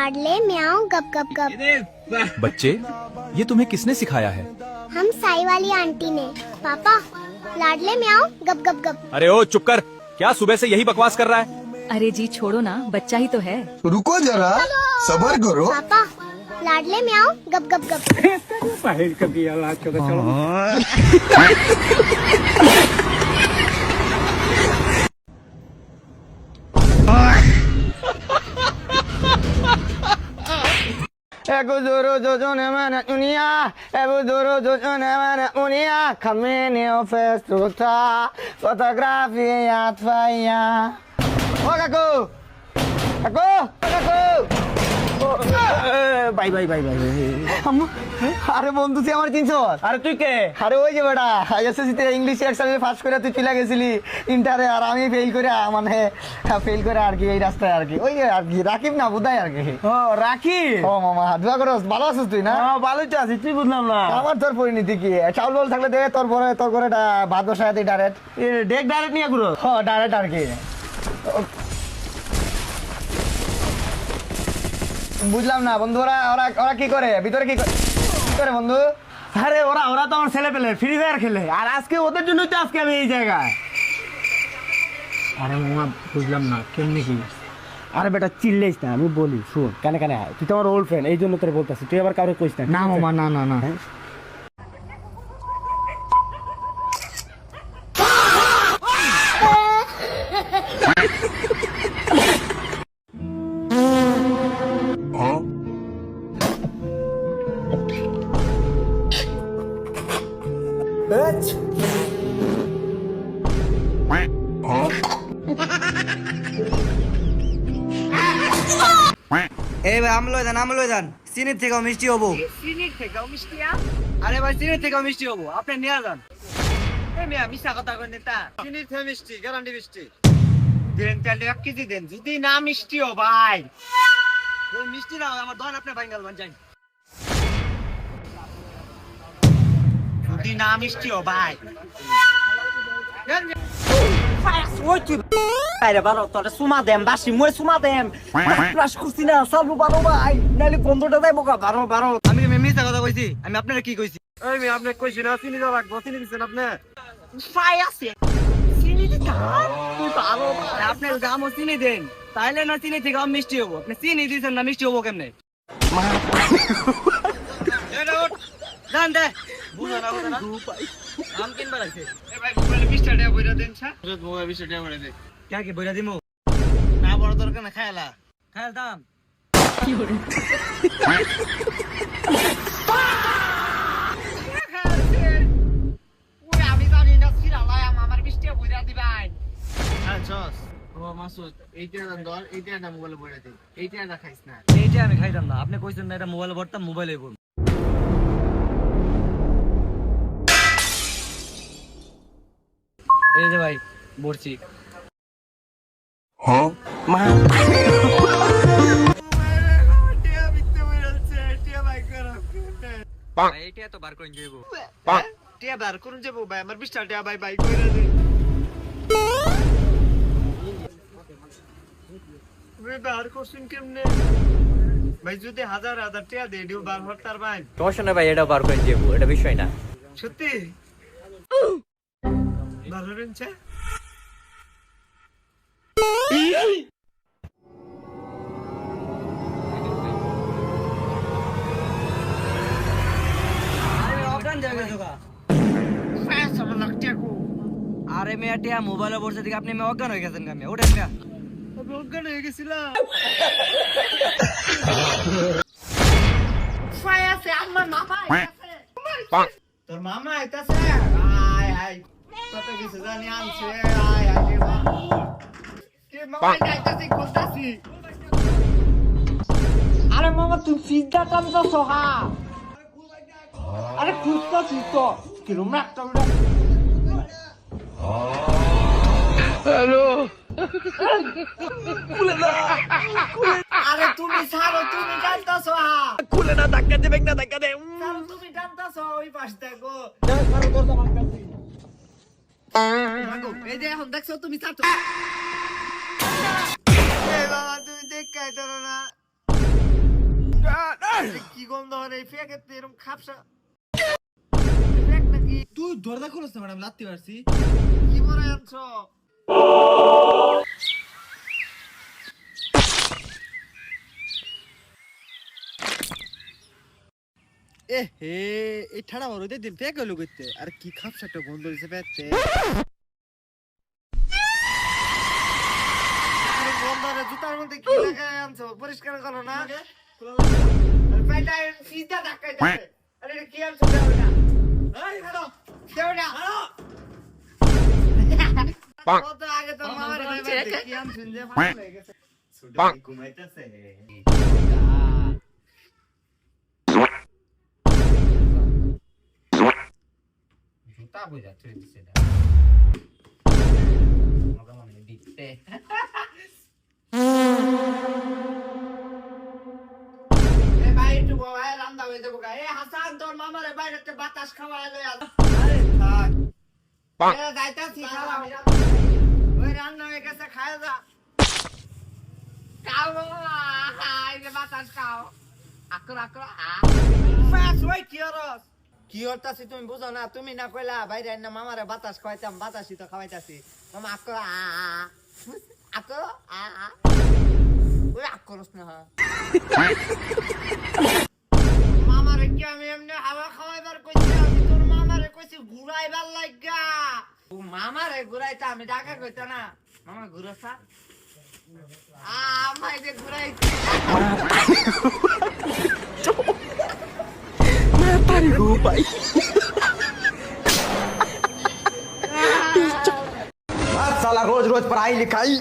लाडले म्याऊं गप गप गप। बच्चे, ये तुम्हें किसने सिखाया है? हम साई वाली आंटी ने। पापा, लाडले म्याऊं गप गप गप। अरे ओ चुप कर, क्या सुबह से यही बकवास कर रहा है? अरे जी छोड़ो ना, बच्चा ही तो है। रुको जरा, सबर करो। पापा, लाडले म्याऊं गप गप गप। Ego duro jojone mana dunia, ego duro jojone mana dunia, kamene ofestruta, fotografia tvaya. Oh kaku, kaku. Bye bye bye bye আরে বন্ধু তুই আমার চিনছ? আরে তুই কে? আরে ওই যে বেটা এসএসসি ইংলিশ এক্সামে পাস করে তুই চলে গেছিলি ইন্টারে, আর আমি ফেল করে মানে ফেল করে আর কি এই রাস্তায় আর কি ওই আর কি রাকিব না বোধহয় আর কি। ও রাকিব, ও মামা দোয়া করো, ভালো আছিস তুই? না ভালোই তো আছি, তুই বুঝলাম না আমার তোর পরিণতি কি? চাউল বল থাকলে দে, তোর পরে ভাত বসায় দিই ডাইরেক্ট ডেক ডাইরেক্ট নিয়ে ঘুরো। হ্যাঁ ডাইরেক্ট আর কি বুঝলাম না বন্ধু। ওরা কি করে ভিতরে, কি করে বন্ধু? আরে ওরা তো আমার ছেলে পেলে ফ্রি ফায়ার খেলে, আর আজকে ওদের জন্যই তো আজকে আমি এই জায়গায়। আরে মামা বুঝলাম না কেমনি কি? আরে বেটা চিল্লাইস না, আমি বলি শোন, কানে কানে আয়, তুই তো আমার ওল্ড ফ্রেন্ড, এই জন্য তোর বলতেছি, তুই আবার কাউকে কইস না। না মামা না না না এই ভাই আমলই দেন চিনির থেকেও মিষ্টি হবো। চিনির থেকেও মিষ্টি? আরে ভাই চিনির থেকেও মিষ্টি হবো, আপনি নিয়ে যান। এই মিয়া মিশা কথা কই নেতা, চিনির থেকে মিষ্টি গ্যারান্টি মিষ্টি দেন, তাহলে 1 কেজি দেন। যদি না মিষ্টি ও ভাই ওই মিষ্টি না আমার দোকান আপনি ভাঙাল বান যান। যদি না মিষ্টি ও ভাই আরে বারো তোরে সুমা দেম, বাসি মই সুমা দেম, ক্লাস করছি না চালু বারো ভাই, নাইলে বন্ধটা যাইবো গা। বারো আমি মিথ্যা কথা কইছি? আমি আপনারা কি কইছি? এই আমি আপনাকে কইছি না চিনি দাও লাগবো, চিনি দিছেন আপনি ফাই আছে চিনি দিতা তুই বারো ভাই, আপনি গামো চিনি দেন, তাইলে না চিনি থেকে মিষ্টি হবো। আপনি চিনি দিছেন না মিষ্টি হবো কেমনে? জান দে বুঝা না আম কিনবা লাগছে। এ ভাই মোবাইলে 20 টাকা বইরা দেন। মোবাইলে 20 টাকা বইরা দে। কে কি বইরা দিমু? না বড় দরকার না, খায়লা দাম কি করে? ওই আমি জানি না সিরালাই আমার 20 টাকা বইরা দিবেন। আচ্ছা ও মাসুদ এইটা দর, এইটা না মোবাইলে বইরা দে, এইটা না খাইছ না। এইটা আমি খাইতাম না, আপনি কইছেন না এটা মোবাইলে ভরতাম, মোবাইলে বল। এই যে ভাই বলছি হ্যাঁ মা এইটা তো বার করে যাবো, টিয়া বার করুন যাবো ভাই, আমার 20 টাকা ভাই ভাই কইরা দে। ওরে বার করছেন কেমনে ভাই? যদি হাজার টাকা দিয়ে দিও বার হতার ভাই। সমস্যা না ভাই, এটা বার করে যাবো, এটা বিষয় না। সত্যি ভালো রেঞ্চে আরে মেয়া টিয়া মোবাইলে বসে দিকে আপনি মেয়ে অজ্ঞান হয়ে গেছেন। কামে ওঠেন মেয়া, অজ্ঞান হয়ে গেছিলাম। তোর মামা আইতাছে, আয় আয় কত কিছু জানি আনছে, আয় আয় রে বাবু কে মামা আইতাছে কোথাছি। আরে মামা তুই সিধা টানছ সোহা, আরে খুঁজতাছি তো কিরম একটা হ্যালো আরে তুমি ছাড়ো, তুমি টানতাছ খুলে না, ধাক্কা দেবে না, ধাক্কা দে, তুমি টানতাছ ওই পাশ দেখো। এই যে এখন দেখছো তুমি ছাড়ছো, এই বাবা তুমি দেখাই ধরো না। ফেক এরকম খাপসা ফেক নাকি তুই দরজা খুলছ না ম্যাডাম লাত্তি মারছি কি বলে আনছো এ হে এই ঠাড়া বড় দিন ফেক হলো করতে আর কি খাপসা একটা গন্ধ দিছে পেতে বন্ধরে জুতার মধ্যে কি লাগায় আনছো পরিষ্কার করো না আরে পাইটা সিধা ধাক্কাইতাছে আরে এটা কি আনছো দেওটা এই হ্যালো দেওটা হ্যালো কত আগে তোর মামার ভাই কি আনছেন যে ফাল হয়ে গেছে সুডা ঘুমাইতেছে জুতা বুঝা তুই দিছে না মগা মানে দিতে একটু বাবা রান্না হয়ে যাবো এ হাসান তোর মামারে বাইরেতে বাতাস খাওয়াই লই আরে থাক যাইতাছি খাওয়া ওই রান্না হয়ে গেছে খায় যা খাও এই যে বাতাস খাও আকর আকর ফাস ওই কি হতাছি তুমি বুঝো না তুমি না কইলা বাইরে না মামারে বাতাস খাওয়াইতাম বাতাসই তো খাওয়াইতাছি মামা আকর আকর ওই আকরস না মামারে কি আমি এমনি হাওয়া খাওয়াইবার কইছি আমি তোর মামারে কইছি ঘুরাইবার লাগা ও মামারে ঘুরাইতা আমি ঢাকা কইতা না মামা ঘুরাসা আমায় যে ঘুরাইছি साला रोज रोज पढ़ाई लिखाई